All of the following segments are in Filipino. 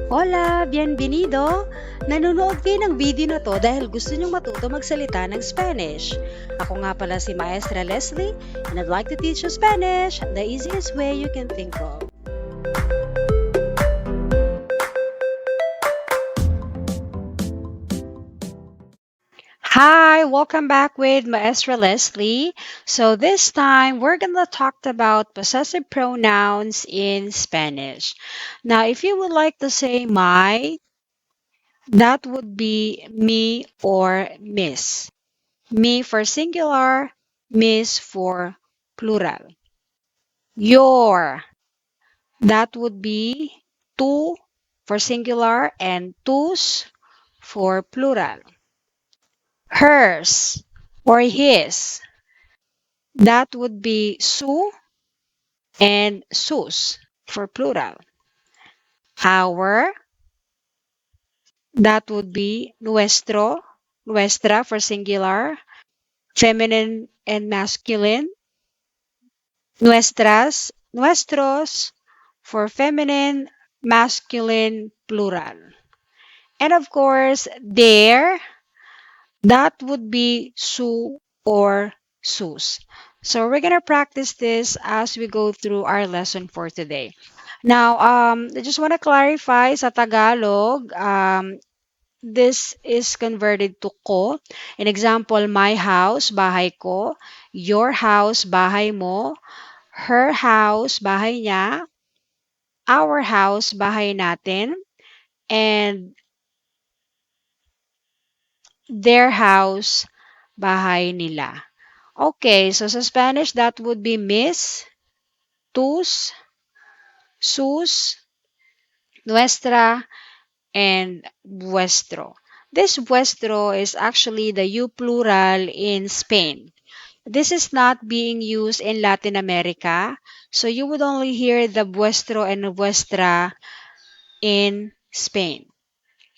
Hola! Bienvenido! Nanonood kayo ng video na to dahil gusto nyong matuto magsalita ng Spanish. Ako nga pala si Maestra Leslie and I'd like to teach you Spanish the easiest way you can think of. Hi, welcome back with Maestra Leslie. So this time we're gonna talk about possessive pronouns in Spanish. Now, if you would like to say my, that would be me or miss. Me for singular, miss for plural. Your, that would be tu for singular and tus for plural. Hers or his, that would be su and sus for plural. Our, that would be nuestro, nuestra for singular, feminine and masculine. Nuestras, nuestros for feminine, masculine, plural. And of course, their, that would be su or sus. So we're gonna practice this as we go through our lesson for today. Now, I just want to clarify sa Tagalog, this is converted to ko. In example, my house, bahay ko. Your house, bahay mo. Her house, bahay niya. Our house, bahay natin. And their house, bahay nila. Okay, so sa Spanish, that would be mis, tus, sus, nuestra, and vuestro. This vuestro is actually the you plural in Spain. This is not being used in Latin America, so you would only hear the vuestro and vuestra in Spain.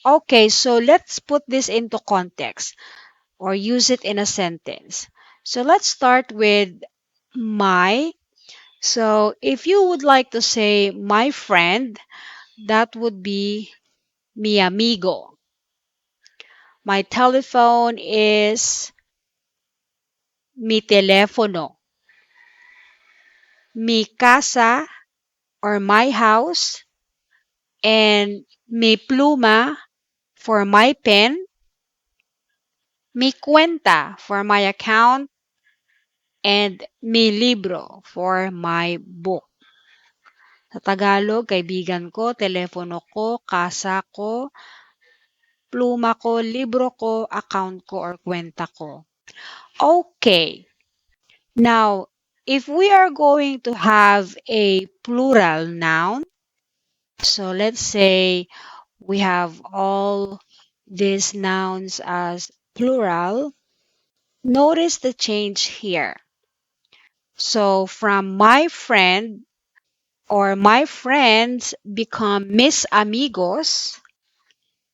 Okay, so let's put this into context or use it in a sentence. So let's start with my. So if you would like to say my friend, that would be mi amigo. My telephone is mi teléfono. Mi casa or my house and mi pluma for my pen. Mi cuenta for my account and mi libro for my book. Sa Tagalog, kaibigan ko, telepono ko, casa ko, pluma ko, libro ko, account ko, or kwenta ko. Okay. Now, if we are going to have a plural noun, so let's say we have all these nouns as plural, notice the change here. So from my friend or my friends become mis amigos,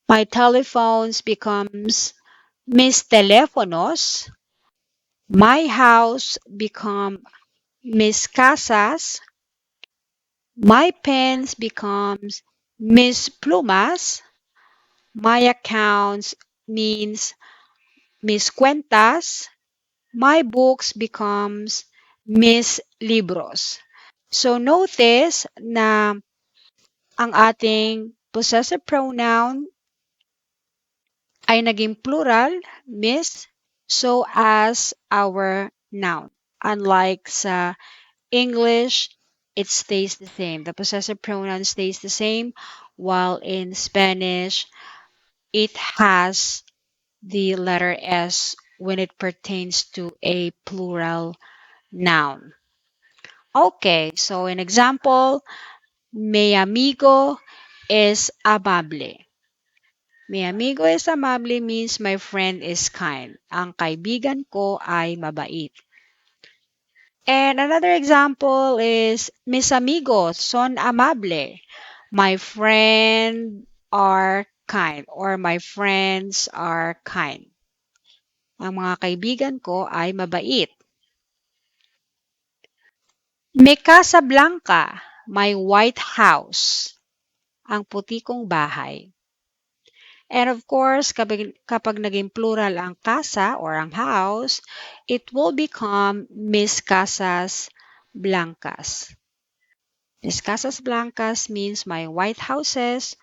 my telephones becomes mis teléfonos, my house become mis casas, my pens becomes mis plumas, my accounts means mis cuentas, my books becomes mis libros. So notice na ang ating possessive pronoun ay naging plural, miss, so as our noun. Unlike sa English, it stays the same. The possessive pronoun stays the same, while in Spanish, it has the letter S when it pertains to a plural noun. Okay, so an example, mi amigo es amable. Mi amigo es amable means my friend is kind. Ang kaibigan ko ay mabait. And another example is mis amigos son amable. My friend are kind or my friends are kind. Ang mga kaibigan ko ay mabait. Mi casa blanca, my white house. ang puti kong bahay. And of course, kapag naging plural ang casa or ang house, it will become Mis Casas Blancas. Mis Casas Blancas means my white houses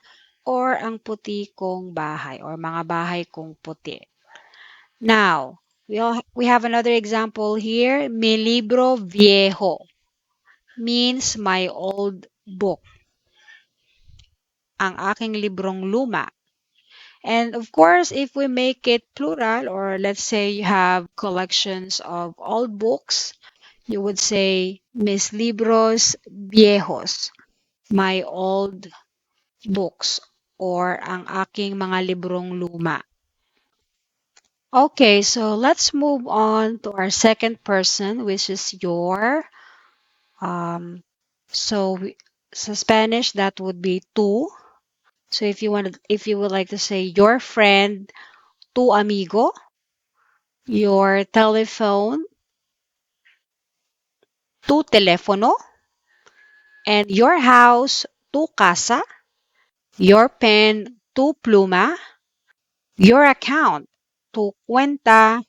or ang puti kong bahay or mga bahay kong puti. Now, we have another example here. Mi libro viejo means my old book. Ang aking librong luma. And of course, if we make it plural, or let's say you have collections of old books, you would say mis libros viejos, my old books, or ang aking mga librong luma. Okay, so let's move on to our second person, which is your. Um, so sa Spanish, that would be tú. So if you would like to say your friend, tu amigo, your telephone, tu teléfono, and your house, tu casa, your pen, tu pluma, your account, tu cuenta,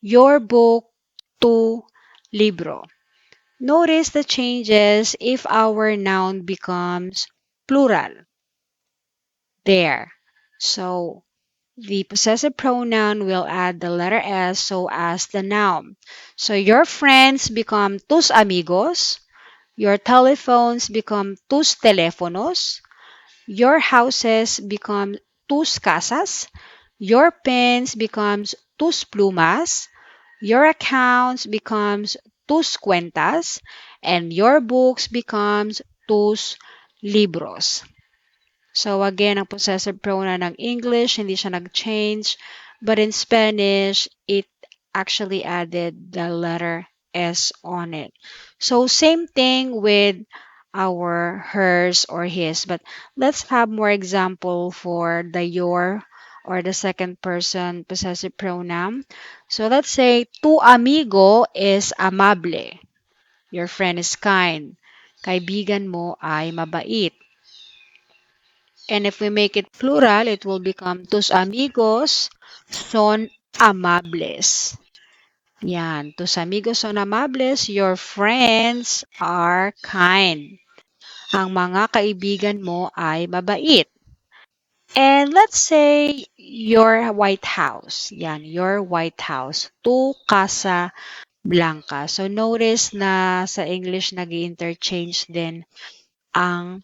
your book, tu libro. Notice the changes if our noun becomes plural there. So the possessive pronoun will add the letter S so as the noun. So your friends become tus amigos, your telephones become tus teléfonos, your houses become tus casas, your pens becomes tus plumas, your accounts becomes tus cuentas, and your books becomes tus libros. So again, ang possessive pronoun ng English, hindi siya nag-change. But in Spanish, it actually added the letter S on it. So same thing with our hers or his. But let's have more example for the your or the second person possessive pronoun. So let's say, tu amigo is amable. Your friend is kind. Kaibigan mo ay mabait. And if we make it plural, it will become tus amigos son amables. Yan. Tus amigos son amables, your friends are kind. Ang mga kaibigan mo ay mabait. And let's say your White House. Yan, your White House. Tu casa blanca. So notice na sa English nag-interchange din ang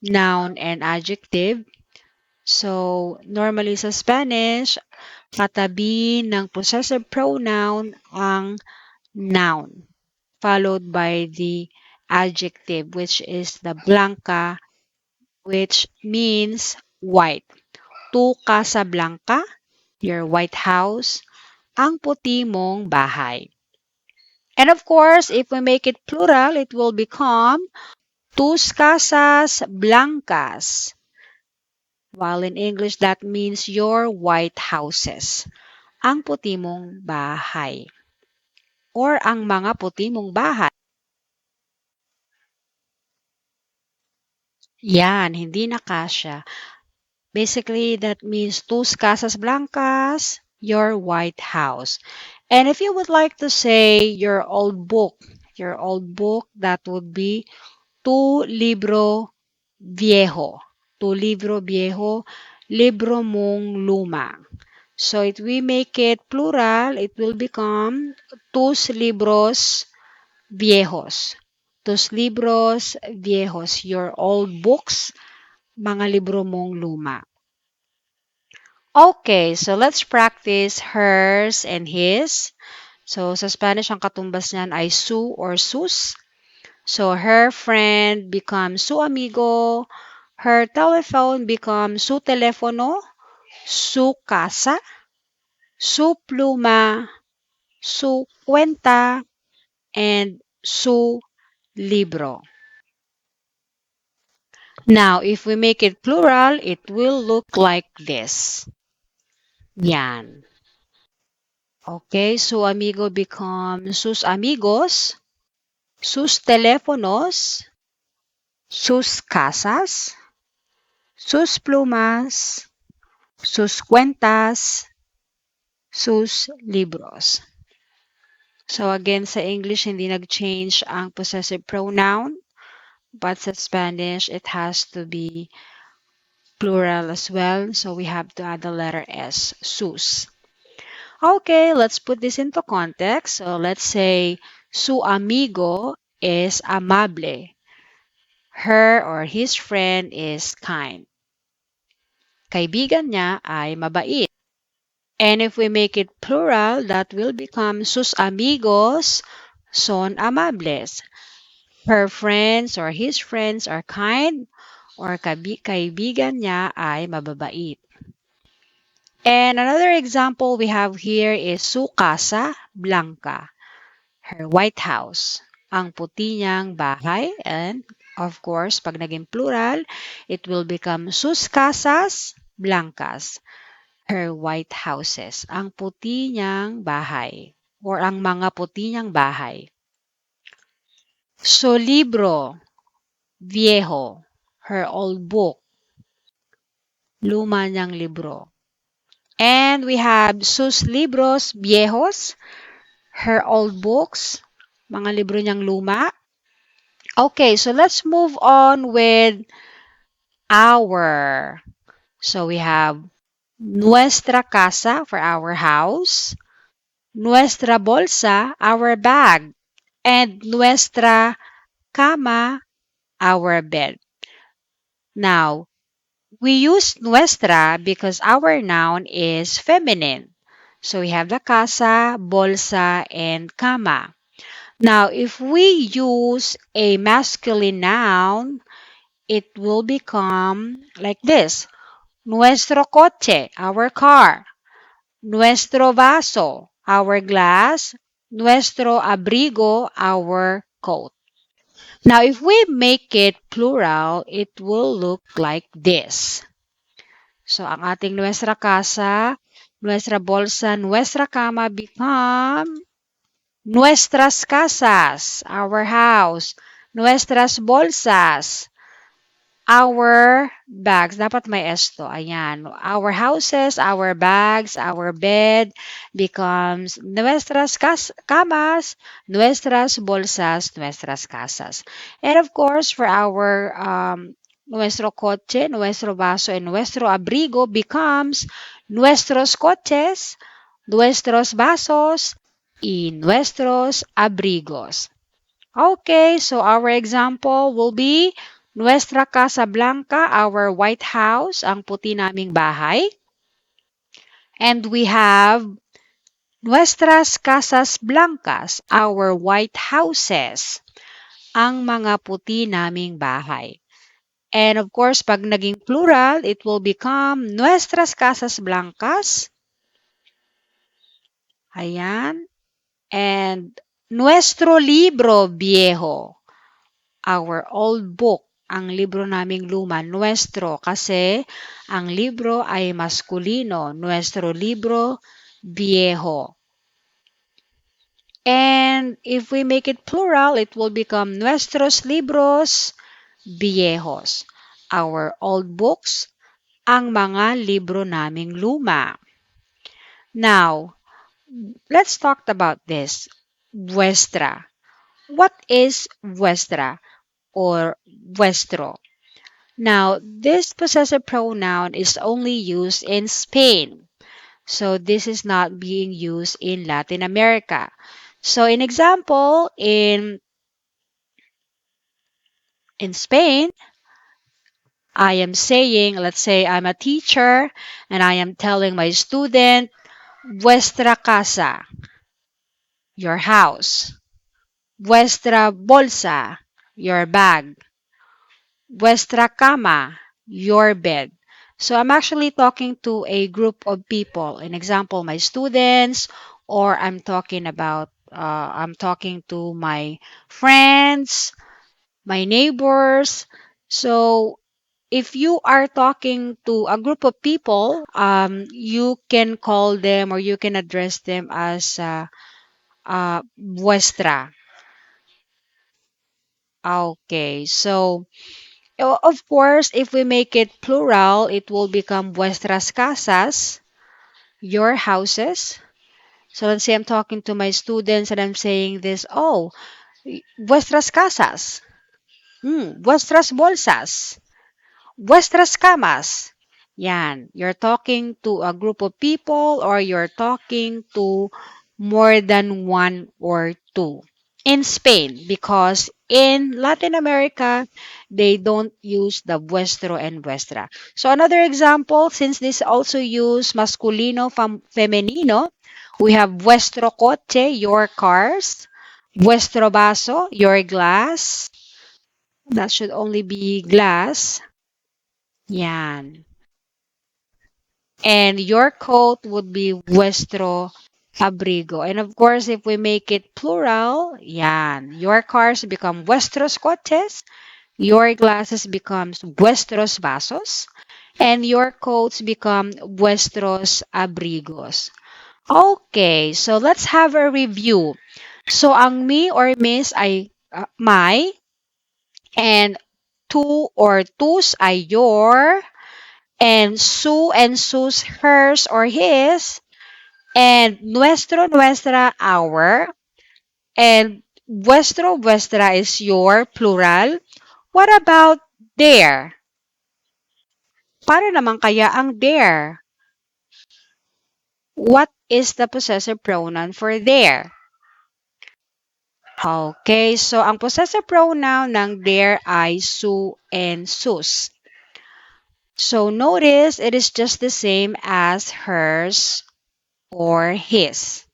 noun and adjective. So, normally sa Spanish, katabi ng possessive pronoun ang noun, followed by the adjective, which is the blanca, which means white. Tu casa blanca, your white house, ang puti mong bahay. And of course, if we make it plural, it will become tus casas blancas. While in English, that means your white houses. Ang puti mong bahay. Or ang mga puti mong bahay. Yan, hindi na kasya. Basically, that means tus casas blancas, your white house. And if you would like to say your old book, that would be tu libro viejo. Tu libro viejo, libro mong luma. So if we make it plural, it will become tus libros viejos. Tus libros viejos, your old books, mga libro mong luma. Okay, so let's practice hers and his. So sa Spanish, ang katumbas niyan ay su or sus. So her friend becomes su amigo, her telephone becomes su teléfono, su casa, su pluma, su cuenta, and su libro. Now, if we make it plural, it will look like this. Yan. Okay, su amigo becomes sus amigos, sus teléfonos, sus casas, sus plumas, sus cuentas, sus libros. So again, sa English, hindi nag-change ang possessive pronoun, but sa Spanish, it has to be plural as well. So we have to add the letter S, sus. Okay, let's put this into context. So let's say su amigo is amable. Her or his friend is kind. Kaibigan niya ay mabait. And if we make it plural, that will become sus amigos son amables. Her friends or his friends are kind or kaibigan niya ay mababait. And another example we have here is su casa blanca, her white house. Ang puti niyang bahay. And of course, pag naging plural, it will become sus casas blancas, her white houses. Ang puti niyang bahay or ang mga puti niyang bahay. So libro, viejo, her old book, luma niyang libro. And we have sus libros viejos, her old books, mga libro niyang luma. Okay, so let's move on with our. So we have nuestra casa for our house, nuestra bolsa, our bag, and nuestra cama, our bed. Now, we use nuestra because our noun is feminine. So we have the casa, bolsa, and cama. Now, if we use a masculine noun, it will become like this. Nuestro coche, our car. Nuestro vaso, our glass. Nuestro abrigo, our coat. Now, if we make it plural, it will look like this. So, ang ating nuestra casa, nuestra bolsa, nuestra cama become nuestras casas, our house. Nuestras bolsas, our bags. Dapat may S to. Ayan. Our houses, our bags, our bed becomes nuestras camas, nuestras bolsas, nuestras casas. And of course, for our nuestro coche, nuestro vaso, and nuestro abrigo becomes nuestros coches, nuestros vasos, y nuestros abrigos. Okay, so our example will be Nuestra Casa Blanca, our White House, ang puti naming bahay. And we have Nuestras Casas Blancas, our White Houses, ang mga puti naming bahay. And of course, pag naging plural, it will become Nuestras Casas Blancas. Ayan. And Nuestro Libro Viejo, our old book, ang libro naming luma, nuestro, kasi ang libro ay maskulino, nuestro libro viejo. And if we make it plural, it will become nuestros libros viejos, our old books, ang mga libro naming luma. Now, let's talk about this. Vuestra. What is vuestra or vuestro? Now, this possessive pronoun is only used in Spain. So, this is not being used in Latin America. So, in example, in Spain, I am saying, let's say I'm a teacher and I am telling my student, vuestra casa, your house, vuestra bolsa, your bag, vuestra cama, your bed. So I'm actually talking to a group of people. An example, my students, or I'm talking to my friends, my neighbors. So if you are talking to a group of people, you can call them or you can address them as vuestra. Okay, so Of course, if we make it plural, it will become vuestras casas, your houses. So let's say I'm talking to my students and I'm saying this, oh, vuestras casas, vuestras bolsas, vuestras camas. Yan, you're talking to a group of people or you're talking to more than one or two. In Spain, because in Latin America, they don't use the vuestro and vuestra. So another example, since this also use masculino, femenino, we have vuestro coche, your cars, vuestro vaso, your glass. That should only be glass. Yan. And your coat would be vuestro abrigo. And of course, if we make it plural, yan. Your cars become vuestros coches, your glasses becomes vuestros vasos, and your coats become vuestros abrigos. Okay, so let's have a review. So ang me or miss ay my, and tu or tus ay your, and su and sus hers or his, and nuestro, nuestra, our, and vuestro, vuestra is your, plural. What about their? Paano naman kaya ang their? What is the possessive pronoun for their? Okay, so ang possessive pronoun ng their ay su and sus. So notice it is just the same as hers or his.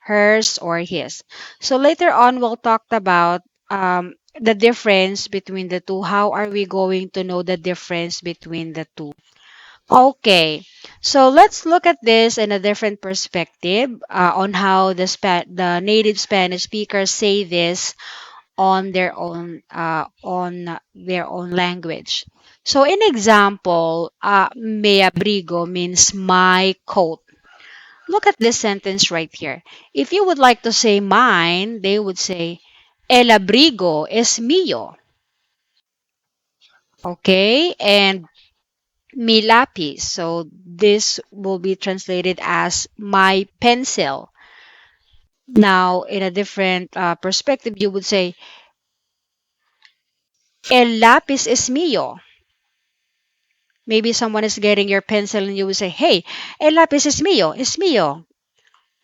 Hers or his. So later on, we'll talk about the difference between the two. How are we going to know the difference between the two? Okay, so let's look at this in a different perspective on how the native Spanish speakers say this on their own language. So, in example, me abrigo means my coat. Look at this sentence right here. If you would like to say mine, they would say, el abrigo es mío. Okay, and mi lápiz. So this will be translated as my pencil. Now, in a different perspective, you would say, el lápiz es mío. Maybe someone is getting your pencil and you would say, hey, el lápiz es mío.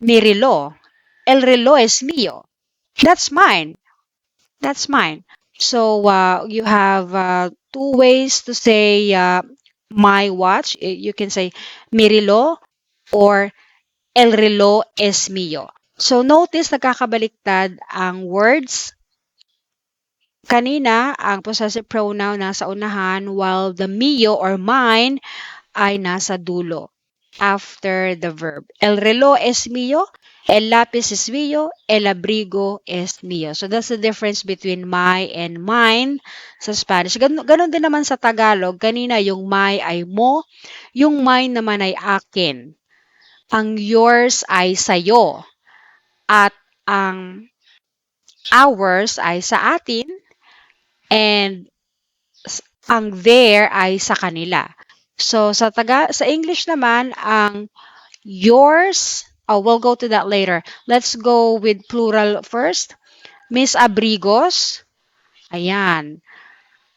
Mi reloj. El reloj es mío. That's mine. That's mine. So you have two ways to say my watch. You can say mi reloj or el reloj es mío. So notice nagkakabaliktad ang words. Kanina, ang possessive pronoun nasa unahan while the mío or mine ay nasa dulo after the verb. El reloj es mío, el lápiz es mío, el abrigo es mío. So that's the difference between my and mine sa Spanish. Ganon din naman sa Tagalog. Kanina yung my ay mo, yung mine naman ay akin. Ang yours ay sayo. At ang ours ay sa atin. And ang their ay sa kanila. So sa English naman, ang yours, oh, we'll go to that later. Let's go with plural first. Mis abrigos. Ayan.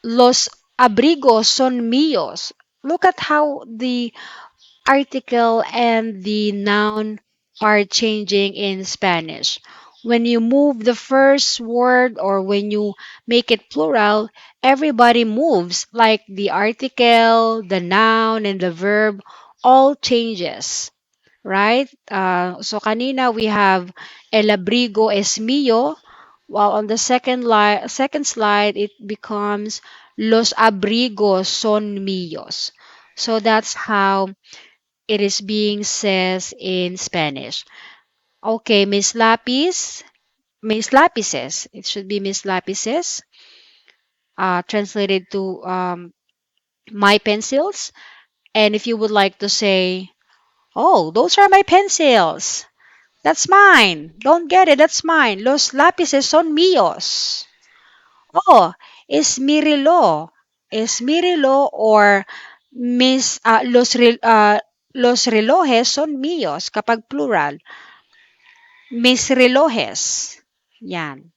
Los abrigos son míos. Look at how the article and the noun are changing in Spanish. When you move the first word or when you make it plural, everybody moves. Like the article, the noun, and the verb all changes. Right? So kanina we have El abrigo es mío, while on the second slide it becomes Los abrigos son míos. So that's how it is being says in Spanish. Okay, Miss Lapis, Miss Lapises. It should be Miss Lapises. Translated to my pencils. And if you would like to say, oh, those are my pencils. That's mine. Don't get it. That's mine. Los lápices son míos. Oh, es mi reloj. is mi reloj or los relojes son míos kapag plural. Mis relojes. Yan.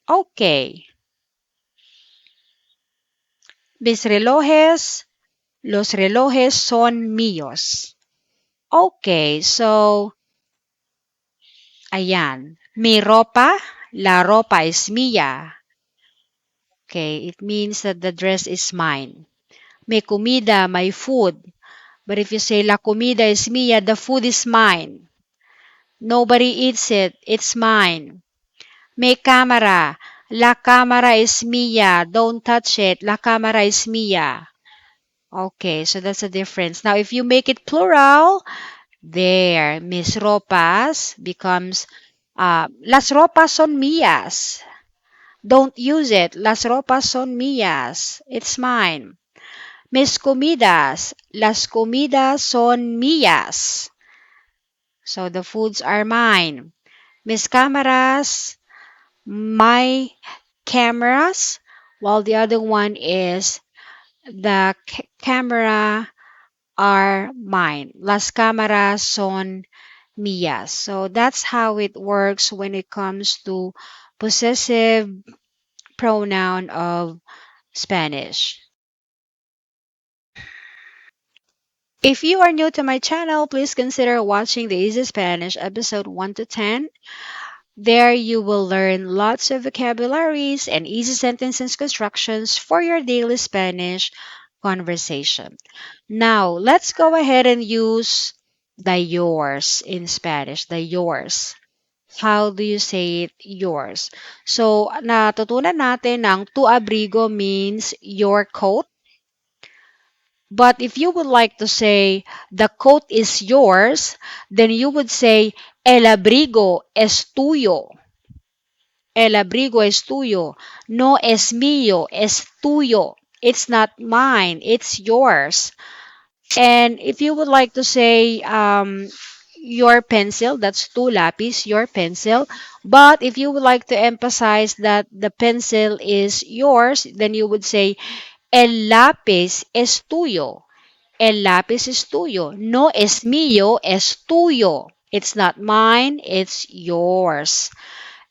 Okay. Mis relojes, los relojes son míos. Okay, so, ayan. Mi ropa, la ropa es mía. Okay, it means that the dress is mine. Mi comida, my food. But if you say la comida es mía, the food is mine. Nobody eats it, it's mine. Mi cámara, la cámara es mía. Don't touch it, la cámara es mía. Okay, so that's the difference. Now, if you make it plural, there, mis ropas becomes las ropas son mías. Don't use it. Las ropas son mías. It's mine. Mis comidas. Las comidas son mías. So the foods are mine. Mis cámaras. My cameras. While the other one is the camera are mine. Las cámaras son mías. So that's how it works when it comes to possessive pronoun of Spanish. If you are new to my channel, please consider watching the Easy Spanish episode 1 to 10. There you will learn lots of vocabularies and easy sentences constructions for your daily Spanish conversation. Now, let's go ahead and use the yours in Spanish, the yours. How do you say it? Yours. So, natutunan natin ng tu abrigo means your coat. But if you would like to say the coat is yours, then you would say el abrigo es tuyo. El abrigo es tuyo. No es mío, es tuyo. It's not mine, it's yours. And if you would like to say your pencil, that's tu lapis, your pencil. But if you would like to emphasize that the pencil is yours, then you would say el lápiz es tuyo. El lápiz es tuyo. No es mío, es tuyo. It's not mine, it's yours.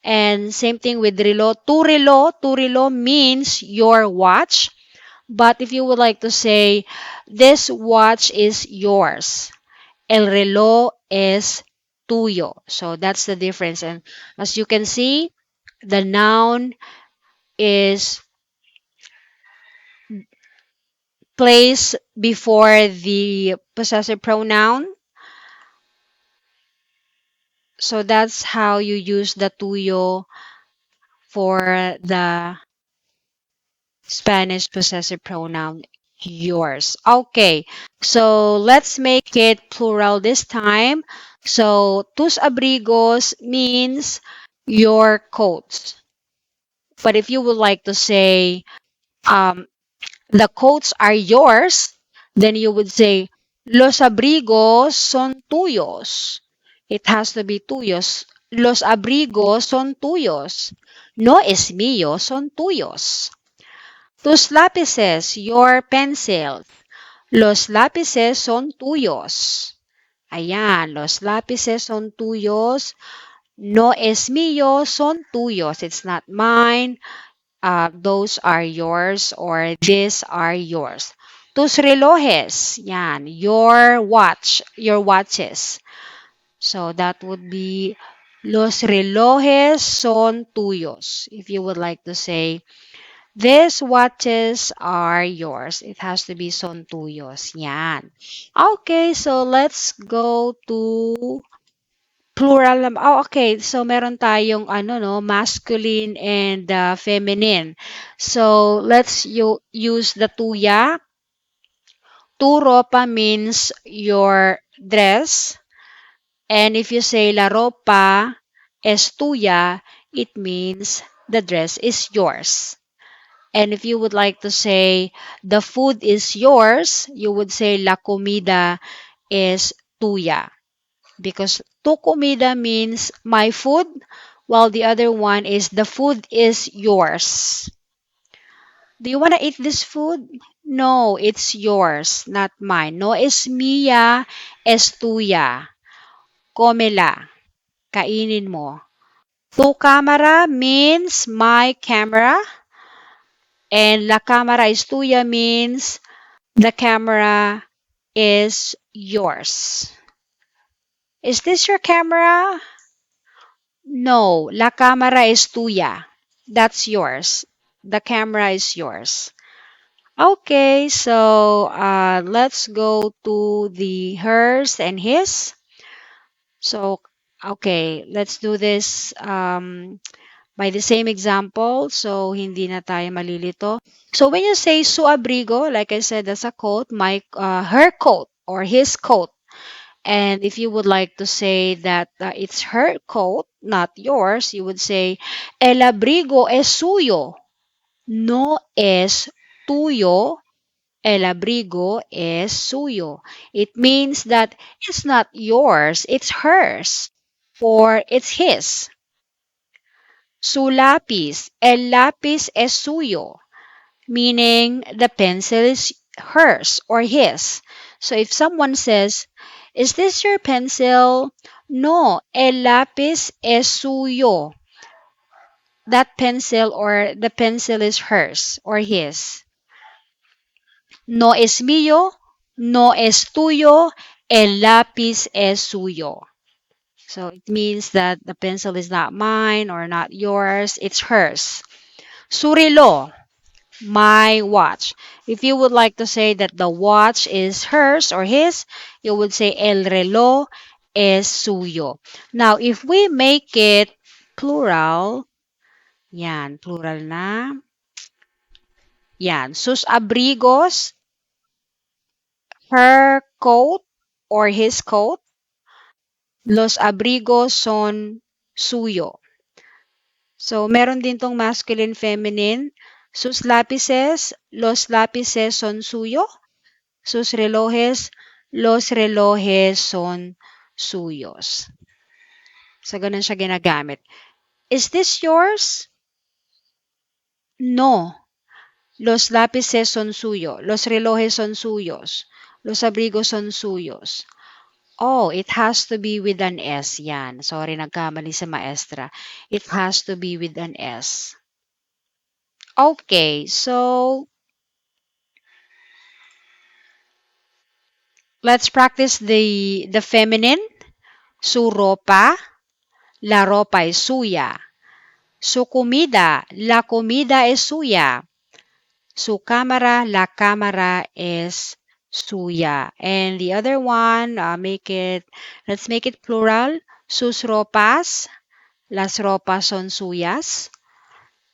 And same thing with reloj. Tu reloj means your watch. But if you would like to say, this watch is yours. El reloj es tuyo. So that's the difference. And as you can see, the noun is placed before the possessive pronoun. So that's how you use the tuyo for the Spanish possessive pronoun yours. Okay, so let's make it plural this time. So tus abrigos means your coats. But if you would like to say um, the coats are yours, then you would say los abrigos son tuyos. It has to be tuyos. Los abrigos son tuyos. No es mío, son tuyos. Tus lápices, your pencils. Los lápices son tuyos. Ayan, los lápices son tuyos. No es mío, son tuyos. It's not mine. Those are yours or these are yours. Tus relojes, yan, your watch, your watches. So that would be los relojes son tuyos. If you would like to say these watches are yours. It has to be son tuyos. Yan. Okay, so let's go to plural. Oh, okay. So meron tayong ano no, masculine and feminine. So let's use the tuya. Tu ropa means your dress. And if you say la ropa es tuya, it means the dress is yours. And if you would like to say the food is yours, you would say la comida es tuya. Because tu comida means my food, while the other one is the food is yours. Do you want to eat this food? No, it's yours, not mine. No es mía, es tuya. Cómela. Kainin mo. Tu cámara means my camera, and la cámara es tuya means the camera is yours. Is this your camera? No, la cámara es tuya. That's yours. The camera is yours. Okay, so let's go to the hers and his. So, okay, let's do this by the same example. So, hindi na tayo malilito. So, when you say su abrigo, like I said, that's a coat, her coat or his coat. And if you would like to say that it's her coat, not yours, you would say, el abrigo es suyo, no es tuyo. El abrigo es suyo. It means that it's not yours, it's hers, or it's his. Su lápiz, el lápiz es suyo, meaning the pencil is hers or his. So if someone says, is this your pencil? No, el lápiz es suyo. That pencil or the pencil is hers or his. No es mío, no es tuyo, el lápiz es suyo. So it means that the pencil is not mine or not yours, it's hers. Su reloj, my watch. If you would like to say that the watch is hers or his, you would say el reloj es suyo. Now, if we make it plural, yan, plural na. Yan, sus abrigos, her coat or his coat. Los abrigos son suyo. So, meron din tong masculine, feminine. Sus lápices, los lápices son suyo. Sus relojes, los relojes son suyos. So, ganun siya ginagamit. Is this yours? No. Los lápices son suyo. Los relojes son suyos. Los abrigos son suyos. Oh, it has to be with an S. Yan. Sorry, nagkamali sa maestra. It has to be with an S. Okay, so let's practice the feminine. Su ropa, la ropa es suya. Su comida, la comida es suya. Su cámara, la cámara es suya. And the other one, let's make it plural. Sus ropas, las ropas son suyas.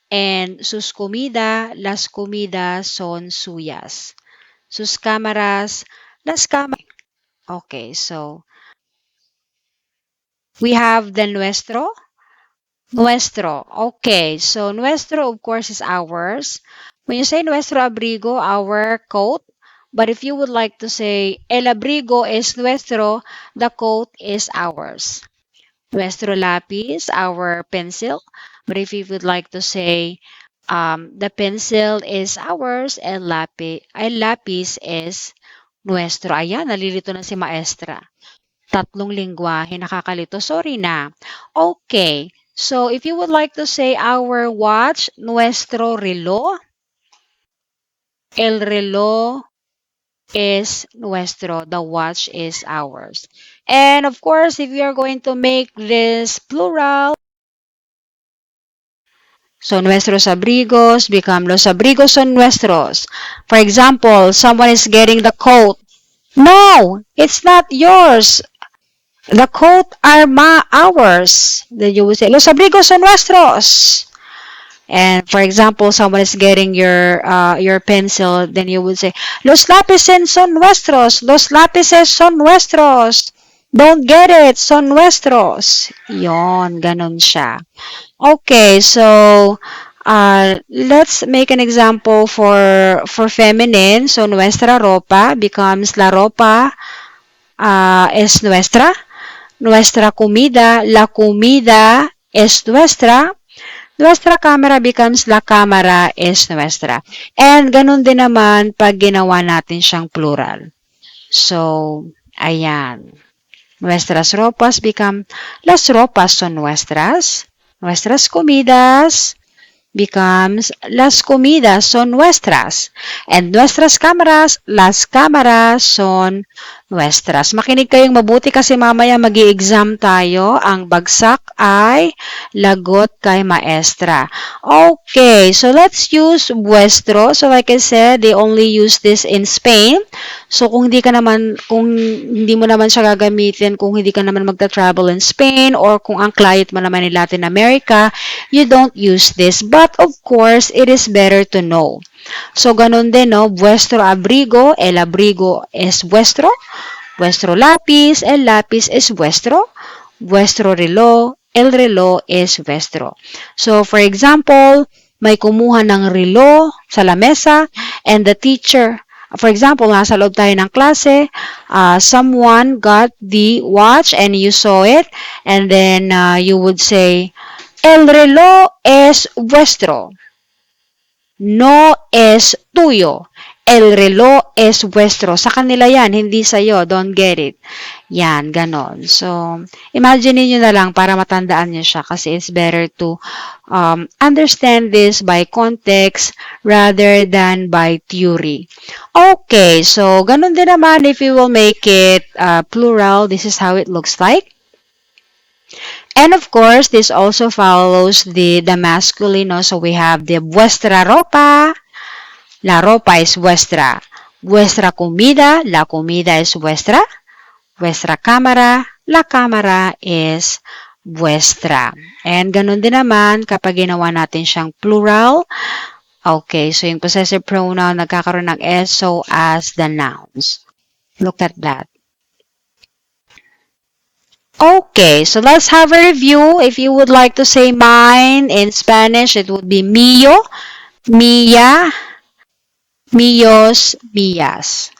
And sus comida, las comidas son suyas. Sus cámaras, las cámaras. Okay, so we have the nuestro. Nuestro. Okay, so nuestro, of course, is ours. When you say nuestro abrigo, our coat, but if you would like to say el abrigo es nuestro, the coat is ours. Nuestro lápiz, our pencil. But if you would like to say the pencil is ours, el lápiz es nuestro. Ayan, nalilito na si maestra. Tatlong lingwahe, nakakalito. Sorry na. Okay. So, if you would like to say our watch, nuestro reloj, el reloj is nuestro, the watch is ours. And of course, if we are going to make this plural, so nuestros abrigos become los abrigos son nuestros. For example, someone is getting the coat. No, it's not yours. The coat are ours. Then you would say, los abrigos son nuestros. And for example, someone is getting your pencil, then you would say, los lápices son nuestros. Los lápices son nuestros. Don't get it, son nuestros. Yon, ganun siya. Okay, so let's make an example for feminine. So nuestra ropa becomes la ropa es nuestra. Nuestra comida, la comida es nuestra. nuestra cámara becomes la cámara es nuestra. And ganun din naman pag ginawa natin siyang plural. So, ayan. Nuestras ropas become, las ropas son nuestras. Nuestras comidas becomes, las comidas son nuestras. And nuestras cámaras, las cámaras son nuestras. Makinig kayong mabuti kasi mamaya magi-exam tayo. Ang bagsak ay lagot kay maestra. Okay, so let's use vuestro. So like I said, they only use this in Spain. So kung hindi mo naman siya gagamitin, kung hindi ka naman magta-travel in Spain, or kung ang client mo naman in Latin America, you don't use this. But of course, it is better to know. So ganun din, no? Vuestro abrigo, el abrigo es vuestro. Vuestro lápiz, el lápiz es vuestro. Vuestro reloj, el reloj es vuestro. So for example, may kumuha ng reloj sa lamesa, and the teacher, for example, nasa loob tayo ng klase, someone got the watch and you saw it, and then you would say, el reloj es vuestro. No es tuyo. El reloj es vuestro. Sa kanila yan, hindi sa'yo. Don't get it. Yan, ganon. So, imagine niyo na lang para matandaan niyo siya kasi it's better to understand this by context rather than by theory. Okay, so ganon din naman if you will make it plural, this is how it looks like. And of course, this also follows the masculine. No? So we have the vuestra ropa. La ropa es vuestra. Vuestra comida. La comida es vuestra. Vuestra cámara. La cámara es vuestra. And ganun din naman kapag ginawa natin siyang plural. Okay, so yung possessive pronoun nagkakaroon ng S so as the nouns. Look at that. Okay, so let's have a review. If you would like to say mine in Spanish, it would be mío, mía, míos, mías.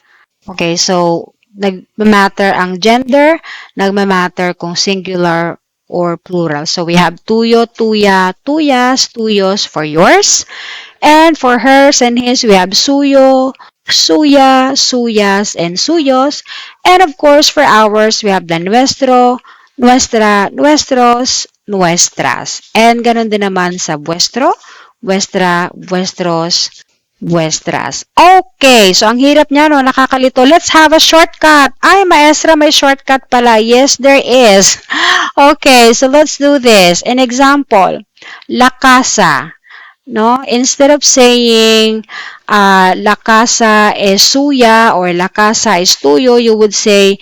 Okay, so nagmamatter ang gender, nagmamatter kung singular or plural. So we have tuyo, tuya, tuyas, tuyos for yours. And for hers and his, we have suyo, suya, suyas, and suyos. And of course, for ours, we have the nuestro, nuestra, nuestros, nuestras. And ganun din naman sa vuestro, vuestra, vuestros, vuestras. Okay, so ang hirap niya, no? Nakakalito. Let's have a shortcut. Ay, maestra, may shortcut pala. Yes, there is. Okay, so let's do this. An example, la casa. No, instead of saying la casa es suya or la casa es tuyo, you would say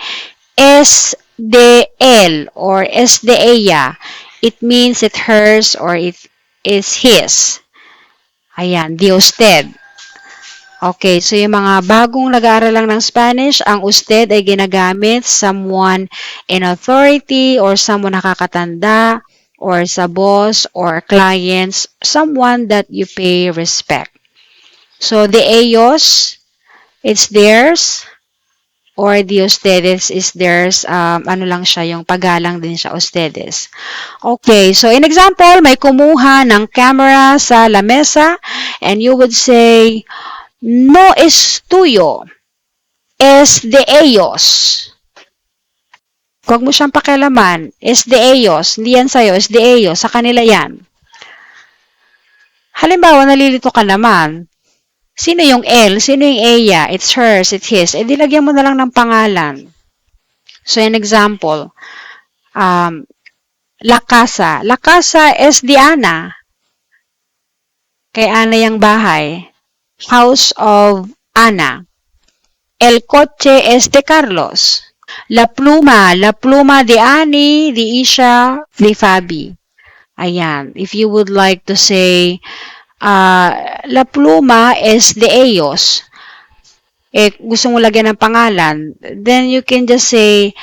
es de él or es de ella. It means it's hers or it is his. Ayan, de usted. Okay, so yung mga bagong nag-aaral lang ng Spanish, ang usted ay ginagamit someone in authority or someone nakakatanda, or sa boss or clients, someone that you pay respect. So, the ellos, it's theirs, or the ustedes is theirs. Ano lang siya, yung pagalang din siya, ustedes. Okay, so in example, may kumuha ng camera sa lamesa, and you would say, no es tuyo, es de ellos. Huwag mo siyang pakialaman. Es de ellos. Hindi yan sa'yo. Es de ellos. Sa kanila yan. Halimbawa, nalilito ka naman. Sino yung él? Sino yung ella? It's hers. It's his. E, dilagyan mo na lang ng pangalan. So, an example. La casa. La casa es de Ana. Kay Ana yung bahay. House of Ana. El coche es de Carlos. La pluma de Annie, de Isha, de Fabi. Ayan. If you would like to say, la pluma es de ellos. Eh, gusto mo lagyan ng pangalan, then you can just say,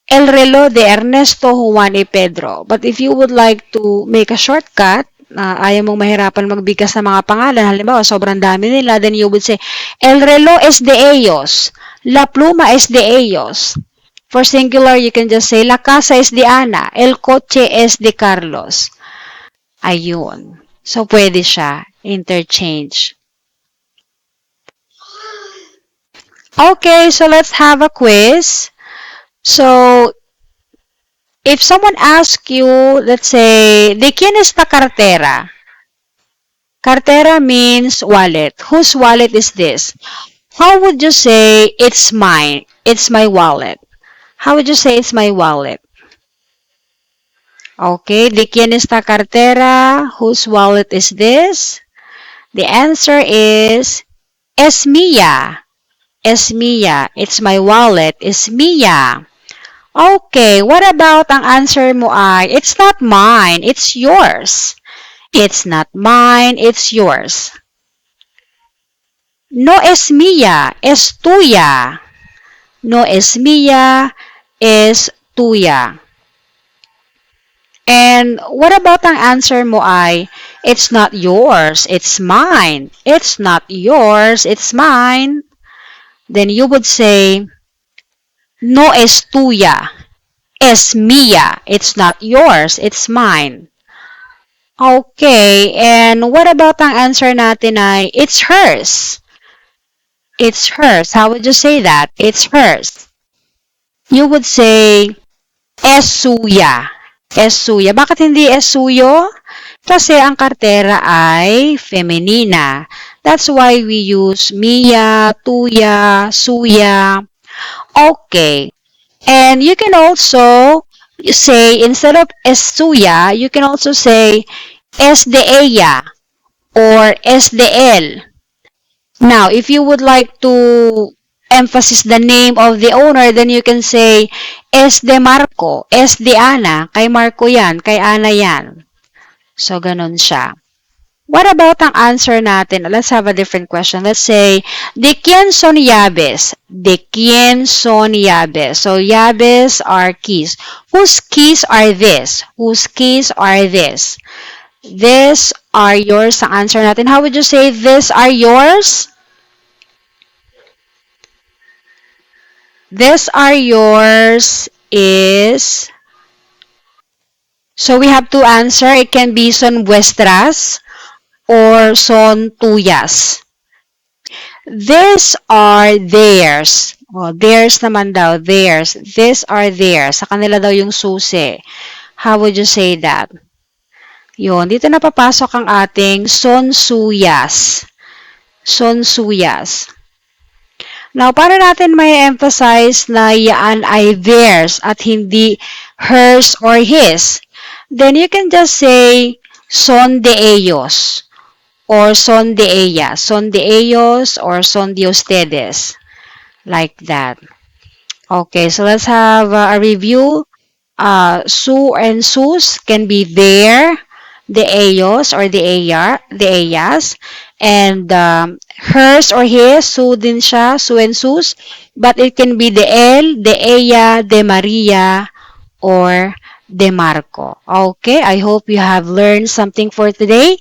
el reloj de Ernesto, Juan, y Pedro. But if you would like to make a shortcut, ayaw mong mahirapan magbigkas ng mga pangalan, halimbawa, sobrang dami nila, then you would say, el reloj es de ellos. La pluma es de ellos. For singular, you can just say, la casa es de Ana. El coche es de Carlos. Ayun. So, pwede siya. Interchange. Okay, so let's have a quiz. So, if someone asks you, let's say, ¿de quién es la cartera? Cartera means wallet. Whose wallet is this? How would you say it's mine? It's my wallet. How would you say it's my wallet? Okay, ¿de quién es la cartera? Whose wallet is this? The answer is es mía. Es mía. It's my wallet. Es mía. Okay, what about ang answer mo ay, it's not mine, it's yours. It's not mine, it's yours. No es mía, es tuya. No es mía, es tuya. And what about ang answer mo ay, it's not yours, it's mine. It's not yours, it's mine. Then you would say, no es tuya, es mía. It's not yours, it's mine. Okay, and what about ang answer natin ay, it's hers. It's hers. How would you say that? It's hers. You would say, es suya. Es suya. Bakit hindi es suyo? Kasi ang kartera ay femenina. That's why we use mia, tuya, suya. Okay. And you can also say, instead of es suya, you can also say es de ella or es de él. Now, if you would like to emphasize the name of the owner, then you can say, es de Marco, es de Ana. Kay Marco yan, kay Ana yan. So, ganun siya. What about ang answer natin? Let's have a different question. Let's say, ¿de quién son llaves? ¿De quién son llaves? So, llaves are keys. Whose keys are this? Whose keys are this? These are yours ang answer natin. How would you say these are yours? These are yours is... So, we have to answer. It can be son vuestras or son tuyas. These are theirs. Oh, theirs naman daw. Theirs. These are theirs. Sa kanila daw yung susi. How would you say that? Yun. Dito na papasok ang ating son suyas. Son suyas. Now, paano natin may emphasize na yan ay theirs at hindi hers or his? Then you can just say son de ellos or son de ellas. Son de ellos or son de ustedes. Like that. Okay, so let's have a review. Su and sus can be their, de ellos or de ellas. And hers or his, su din siya, su and sus. But it can be de él, de ella, de Maria, or de Marco. Okay, I hope you have learned something for today.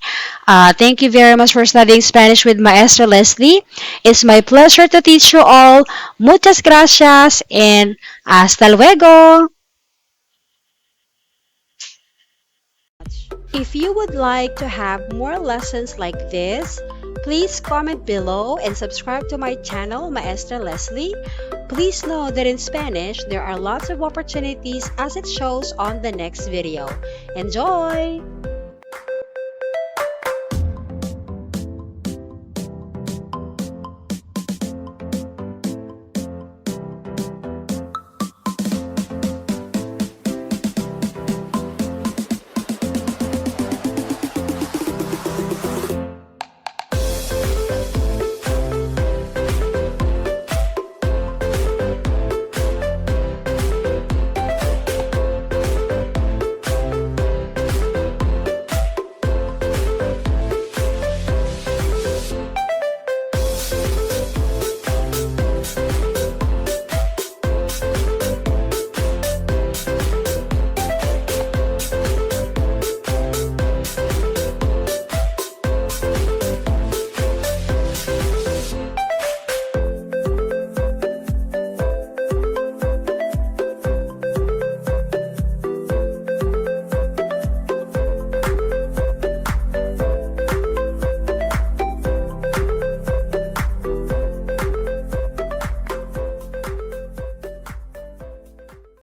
Thank you very much for studying Spanish with Maestra Leslie. It's my pleasure to teach you all. Muchas gracias and hasta luego. If you would like to have more lessons like this, please comment below and subscribe to my channel, Maestra Leslie. Please know that in Spanish, there are lots of opportunities as it shows on the next video. Enjoy!